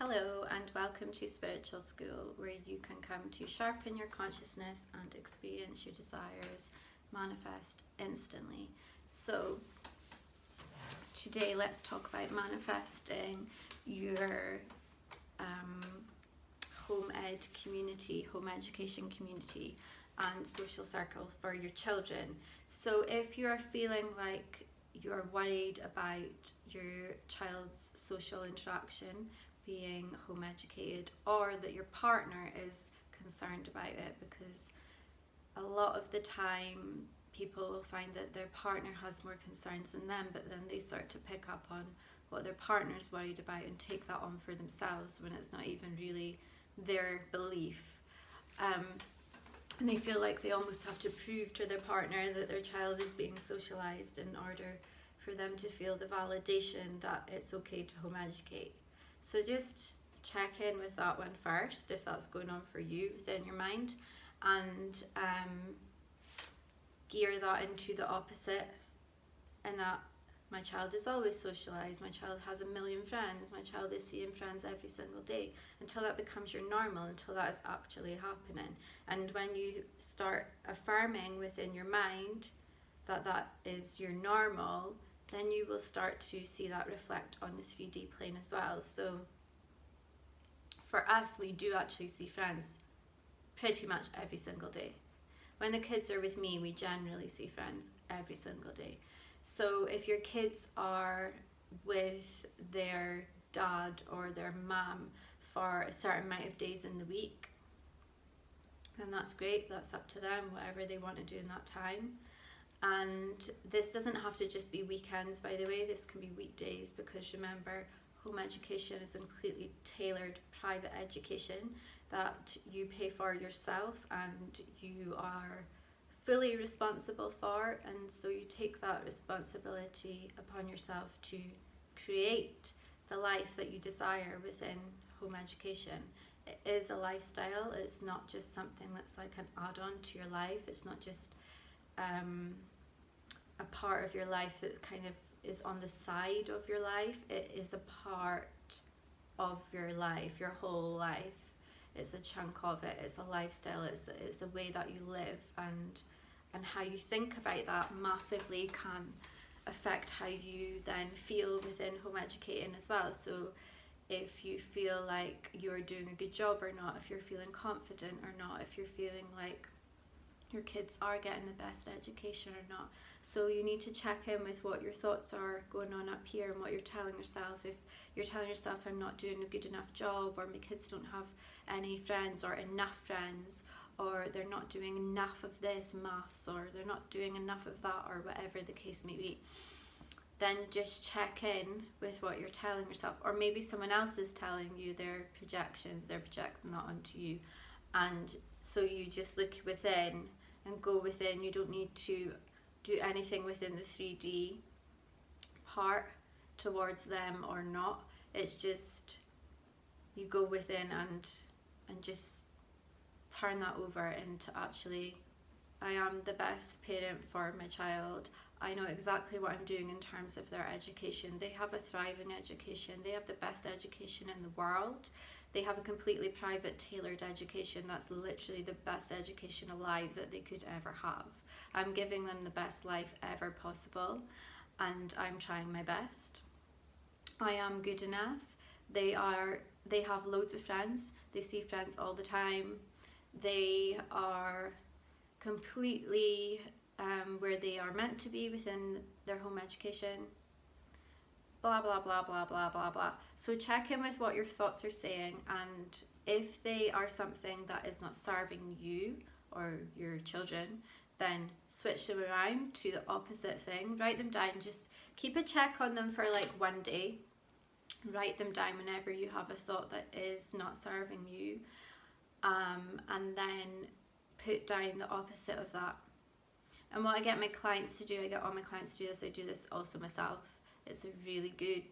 Hello and welcome to Spiritual School, where you can come to sharpen your consciousness and experience your desires manifest instantly. So today let's talk about manifesting your home ed community, home education community and social circle for your children. So if you're feeling like you're worried about your child's social interaction being home educated, or that your partner is concerned about it, because a lot of the time people will find that their partner has more concerns than them, but then they start to pick up on what their partner's worried about and take that on for themselves when it's not even really their belief. And they feel like they almost have to prove to their partner that their child is being socialised in order for them to feel the validation that it's okay to home educate. So just check in with that one first, if that's going on for you within your mind, and gear that into the opposite, and that my child is always socialised, my child has a million friends, my child is seeing friends every single day, until that becomes your normal, until that is actually happening. And when you start affirming within your mind that that is your normal, then you will start to see that reflect on the 3D plane as well. So for us, we do actually see friends pretty much every single day. When the kids are with me, we generally see friends every single day. So if your kids are with their dad or their mum for a certain amount of days in the week, then that's great, that's up to them, whatever they want to do in that time. And this doesn't have to just be weekends, by the way, this can be weekdays, because remember, home education is a completely tailored private education that you pay for yourself and you are fully responsible for, and so you take that responsibility upon yourself to create the life that you desire within home education. It is a lifestyle, it's not just something that's like an add-on to your life, it's not just a part of your life that kind of is on the side of your life. It is a part of your life, your whole life. It's a chunk of it, it's a lifestyle, it's a way that you live, and how you think about that massively can affect how you then feel within home educating as well. So if you feel like you're doing a good job or not, if you're feeling confident or not, if you're feeling like your kids are getting the best education or not. So you need to check in with what your thoughts are going on up here and what you're telling yourself. If you're telling yourself, I'm not doing a good enough job, or my kids don't have any friends or enough friends, or they're not doing enough of this, maths, or they're not doing enough of that, or whatever the case may be, then just check in with what you're telling yourself. Or maybe someone else is telling you their projections, they're projecting that onto you. And so you just look within and go within. You don't need to do anything within the 3D part towards them or not. It's just you go within and just turn that over into, actually, I am the best parent for my child. I know exactly what I'm doing in terms of their education. They have a thriving education. They have the best education in the world. They have a completely private, tailored education that's literally the best education alive that they could ever have. I'm giving them the best life ever possible, and I'm trying my best. I am good enough. They have loads of friends. They see friends all the time. They are completely where they are meant to be within their home education. Blah, blah, blah, blah, blah, blah, blah. So check in with what your thoughts are saying, and if they are something that is not serving you or your children, then switch them around to the opposite thing. Write them down. Just keep a check on them for like one day. Write them down whenever you have a thought that is not serving you, and then put down the opposite of that. And what I get my clients to do, I get all my clients to do this, I do this also myself. It's a really good,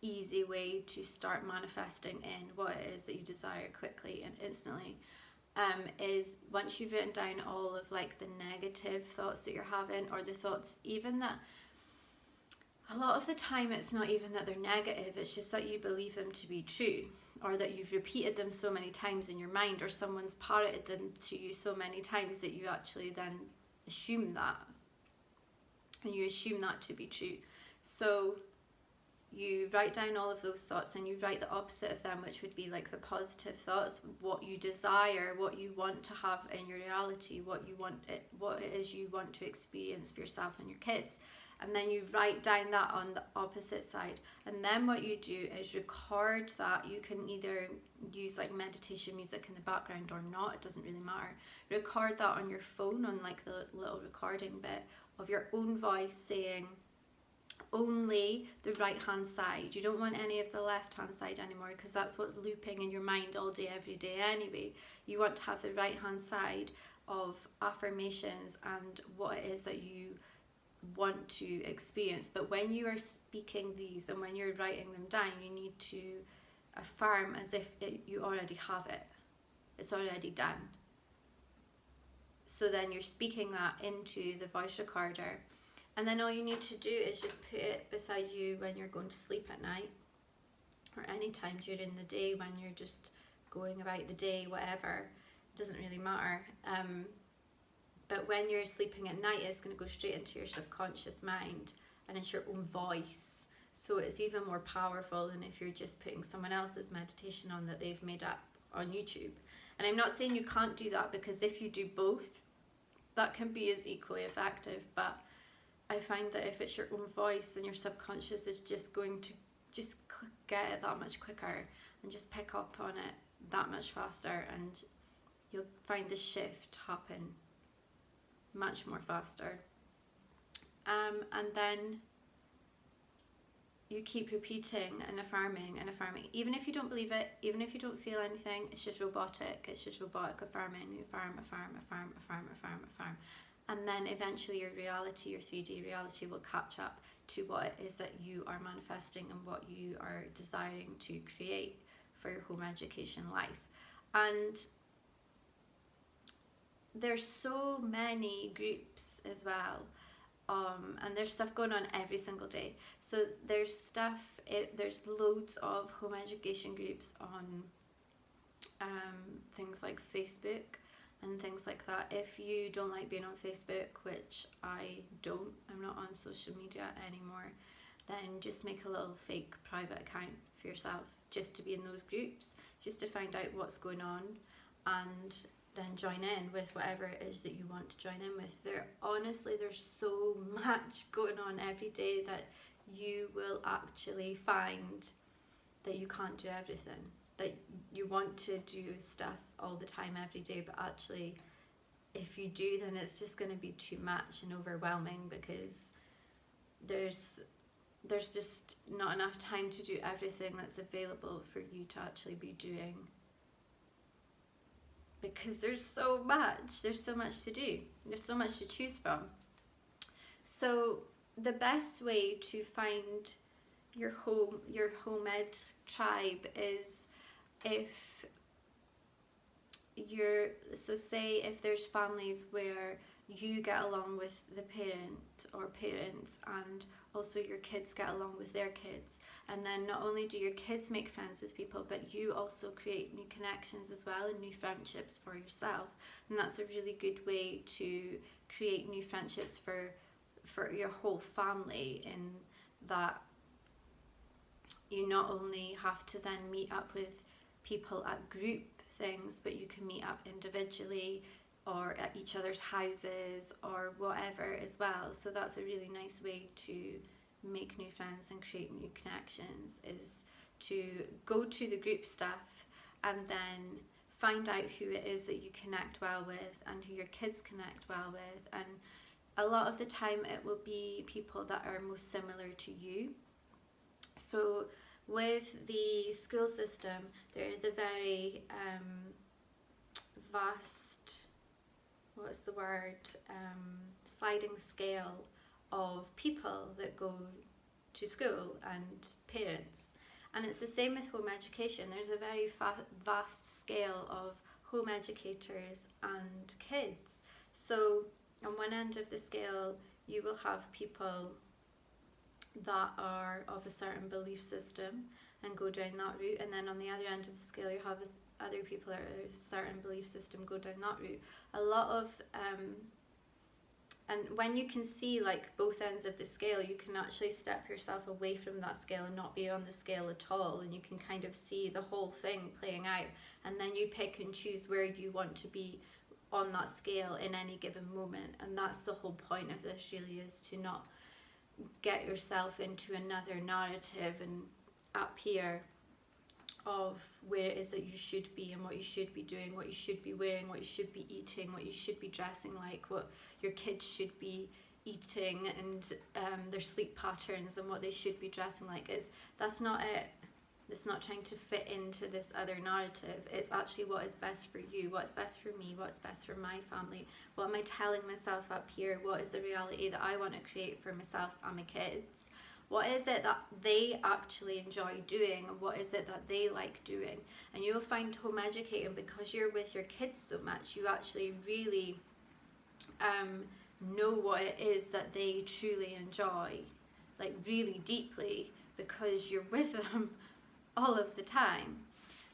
easy way to start manifesting in what it is that you desire quickly and instantly. Is once you've written down all of like the negative thoughts that you're having, or the thoughts even that a lot of the time it's not even that they're negative, it's just that you believe them to be true, or that you've repeated them so many times in your mind, or someone's parroted them to you so many times that you actually then assume that, and you assume that to be true. So you write down all of those thoughts, and you write the opposite of them, which would be like the positive thoughts, what you desire, what you want to have in your reality, what it is you want to experience for yourself and your kids. And then you write down that on the opposite side. And then what you do is record that. You can either use like meditation music in the background or not, it doesn't really matter. Record that on your phone, on like the little recording bit of your own voice saying only the right hand side. You don't want any of the left hand side anymore, because that's what's looping in your mind all day every day anyway. You want to have the right hand side of affirmations and what it is that you want to experience. But when you are speaking these and when you're writing them down, you need to affirm as if you already have it. It's already done. So then you're speaking that into the voice recorder, and then all you need to do is just put it beside you when you're going to sleep at night, or any time during the day when you're just going about the day, whatever, it doesn't really matter. But when you're sleeping at night, it's going to go straight into your subconscious mind, and it's your own voice. So it's even more powerful than if you're just putting someone else's meditation on that they've made up on YouTube. And I'm not saying you can't do that, because if you do both, that can be as equally effective. But I find that if it's your own voice, then your subconscious is just going to just get it that much quicker and just pick up on it that much faster, and you'll find the shift happen much more faster. And then you keep repeating and affirming, even if you don't believe it, even if you don't feel anything. It's just robotic affirming. You affirm, and then eventually your reality, your 3D reality, will catch up to what it is that you are manifesting and what you are desiring to create for your home education life. And there's so many groups as well, and there's stuff going on every single day. So there's loads of home education groups on things like Facebook and things like that. If you don't like being on Facebook, which I don't, I'm not on social media anymore, then just make a little fake private account for yourself, just to be in those groups, just to find out what's going on, and then join in with whatever it is that you want to join in with. There's so much going on every day that you will actually find that you can't do everything. That you want to do stuff all the time every day, but actually if you do, then it's just going to be too much and overwhelming, because there's just not enough time to do everything that's available for you to actually be doing, because there's so much to do, there's so much to choose from. So the best way to find your home ed tribe is say if there's families where you get along with the parents, and also your kids get along with their kids, and then not only do your kids make friends with people, but you also create new connections as well and new friendships for yourself. And that's a really good way to create new friendships for your whole family, in that you not only have to then meet up with people at group things, but you can meet up individually or at each other's houses or whatever as well. So that's a really nice way to make new friends and create new connections, is to go to the group stuff and then find out who it is that you connect well with and who your kids connect well with. And a lot of the time it will be people that are most similar to you. So with the school system, there is a very vast, sliding scale of people that go to school and parents. And it's the same with home education. There's a very vast scale of home educators and kids. So on one end of the scale, you will have people that are of a certain belief system and go down that route, and then on the other end of the scale you have other people that are a certain belief system go down that route. A lot of and when you can see like both ends of the scale, you can actually step yourself away from that scale and not be on the scale at all, and you can kind of see the whole thing playing out, and then you pick and choose where you want to be on that scale in any given moment. And that's the whole point of this, really, is to not get yourself into another narrative and appear of where it is that you should be and what you should be doing, what you should be wearing, what you should be eating, what you should be dressing like, what your kids should be eating, and their sleep patterns and what they should be dressing like. That's not it. It's not trying to fit into this other narrative. It's actually what is best for you, what's best for me, what's best for my family. What am I telling myself up here? What is the reality that I want to create for myself and my kids? What is it that they actually enjoy doing, and what is it that they like doing? And you'll find home educating, because you're with your kids so much, you actually really know what it is that they truly enjoy, like really deeply, because you're with them all of the time.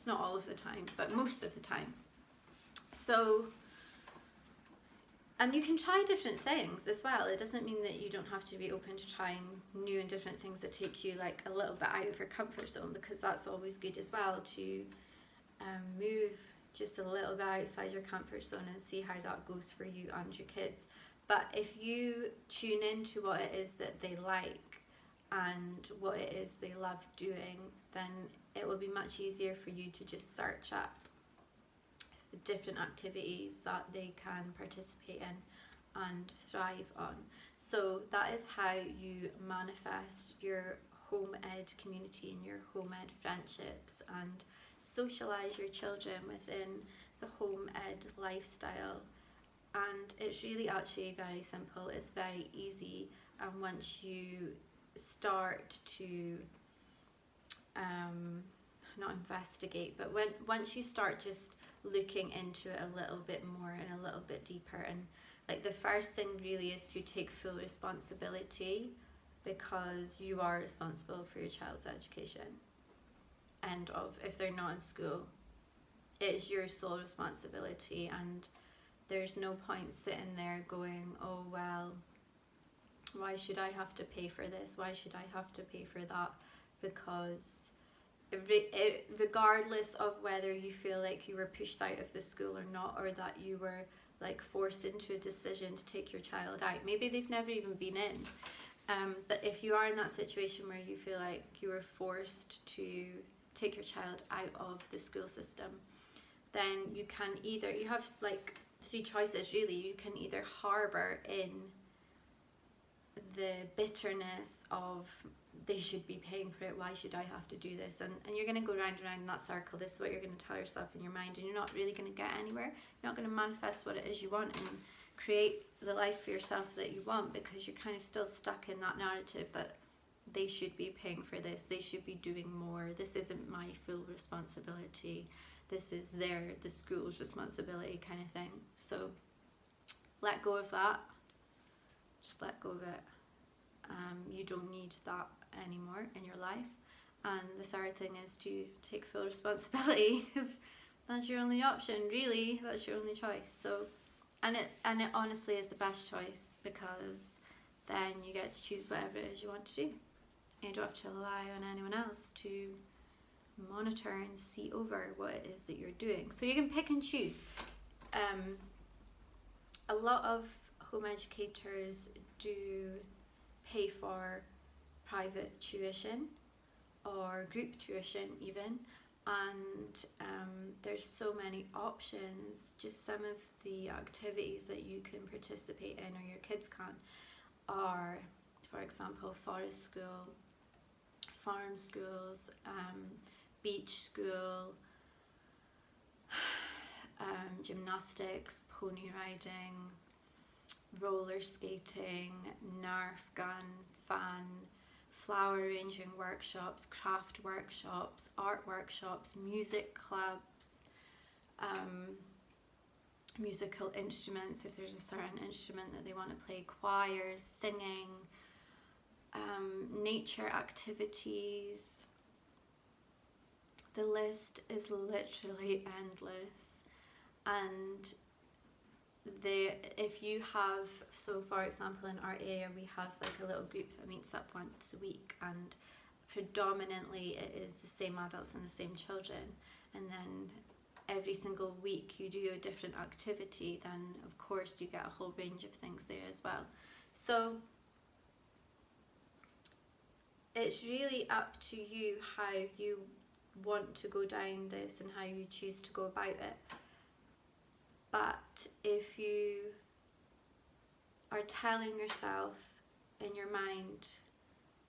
Not all of the time, but most of the time. So, and you can try different things as well. It doesn't mean that you don't have to be open to trying new and different things that take you like a little bit out of your comfort zone, because that's always good as well, to move just a little bit outside your comfort zone and see how that goes for you and your kids. But if you tune into what it is that they like and what it is they love doing, then it will be much easier for you to just search up the different activities that they can participate in and thrive on. So that is how you manifest your home ed community and your home ed friendships, and socialize your children within the home ed lifestyle. And it's really actually very simple, it's very easy, and once you start to not investigate, but once you start just looking into it a little bit more and a little bit deeper, and like the first thing really is to take full responsibility, because you are responsible for your child's education. End of. If they're not in school, it's your sole responsibility, and there's no point sitting there going, oh well, why should I have to pay for this, why should I have to pay for that? Because regardless of whether you feel like you were pushed out of the school or not, or that you were like forced into a decision to take your child out, maybe they've never even been in, but if you are in that situation where you feel like you were forced to take your child out of the school system, then you have like three choices really. You can either harbour in the bitterness of, they should be paying for it, why should I have to do this, and you're going to go round and round in that circle. This is what you're going to tell yourself in your mind, and you're not really going to get anywhere. You're not going to manifest what it is you want and create the life for yourself that you want, because you're kind of still stuck in that narrative that they should be paying for this, they should be doing more, this isn't my full responsibility, this is the school's responsibility, kind of thing. So let go of that, just let go of it. You don't need that anymore in your life. And the third thing is to take full responsibility, because that's your only option, really. That's your only choice. So, and it honestly is the best choice, because then you get to choose whatever it is you want to do, and you don't have to rely on anyone else to monitor and see over what it is that you're doing. So you can pick and choose. A lot of home educators do pay for private tuition or group tuition even, and there's so many options. Just some of the activities that you can participate in, or your kids can, are, for example, forest school, farm schools, beach school, gymnastics, pony riding, roller skating, Nerf gun, fan, flower arranging workshops, craft workshops, art workshops, music clubs, musical instruments if there's a certain instrument that they want to play, choirs, singing, nature activities. The list is literally endless. And if you have, so for example in our area we have like a little group that meets up once a week, and predominantly it is the same adults and the same children, and then every single week you do a different activity, then of course you get a whole range of things there as well. So it's really up to you how you want to go down this and how you choose to go about it. But if you are telling yourself in your mind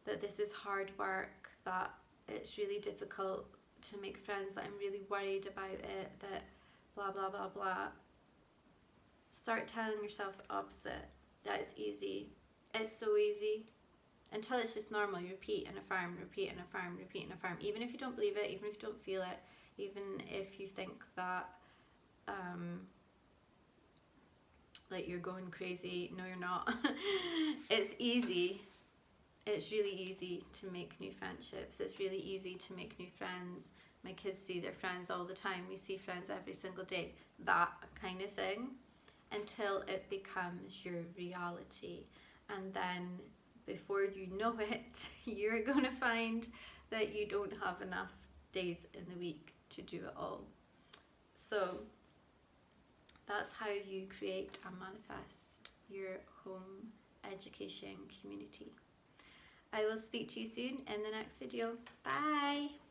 that this is hard work, that it's really difficult to make friends, that I'm really worried about it, that blah blah blah blah, start telling yourself the opposite, that it's easy. It's so easy, until it's just normal. You repeat and affirm, repeat and affirm, repeat and affirm, even if you don't believe it, even if you don't feel it, even if you think that like you're going crazy. No, you're not. It's easy. It's really easy to make new friendships. It's really easy to make new friends. My kids see their friends all the time. We see friends every single day. That kind of thing, until it becomes your reality. And then before you know it, you're going to find that you don't have enough days in the week to do it all. So that's how you create and manifest your home education community. I will speak to you soon in the next video. Bye!